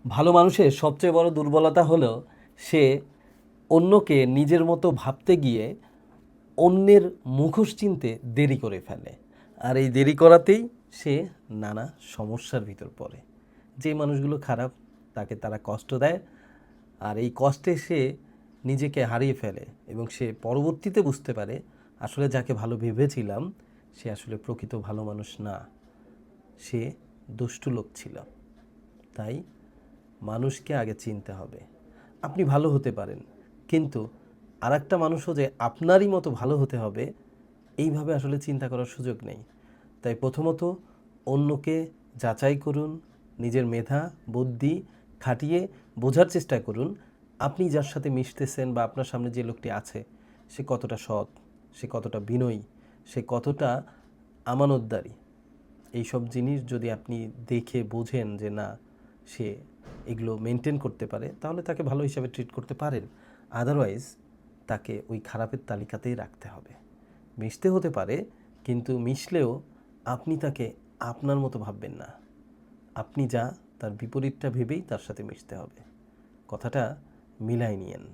ভালো মানুষের সবচেয়ে বড় দুর্বলতা হলো সে অন্যকে নিজের মতো ভাবতে গিয়ে অন্যের মুখোশ চিনতে দেরি করে ফেলে। আর এই দেরি করাতেই সে নানা সমস্যার ভিতর পড়ে। যে মানুষগুলো খারাপ তাকে তারা কষ্ট দেয়, আর এই কষ্টে সে নিজেকে হারিয়ে ফেলে এবং সে পরবর্তীতে বুঝতে পারে আসলে যাকে ভালো ভেবেছিলাম সে আসলে প্রকৃত ভালো মানুষ না, সে দুষ্টু লোক ছিল। তাই মানুষকে আগে চিনতে হবে। আপনি ভালো হতে পারেন, কিন্তু আর একটা মানুষও যে আপনারই মতো ভালো হতে হবে এইভাবে আসলে চিন্তা করার সুযোগ নেই। তাই প্রথমত অন্যকে যাচাই করুন, নিজের মেধা বুদ্ধি খাটিয়ে বোঝার চেষ্টা করুন আপনি যার সাথে মিশতেছেন বা আপনার সামনে যে লোকটি আছে সে কতটা সৎ, সে কতটা বিনয়ী, সে কতটা আমানতদারি। এইসব জিনিস যদি আপনি দেখে বোঝেন যে না সে এগুলো মেনটেন করতে পারে তাহলে তাকে ভালো হিসাবে ট্রিট করতে পারেন। আদারওয়াইজ তাকে ওই খারাপের তালিকাতেই রাখতে হবে। মিশতে হতে পারে, কিন্তু মিশলেও আপনি তাকে আপনার মতো ভাববেন না। আপনি যা তার বিপরীতটা ভেবেই তার সাথে মিশতে হবে। কথাটা মিলাই নিয়েন।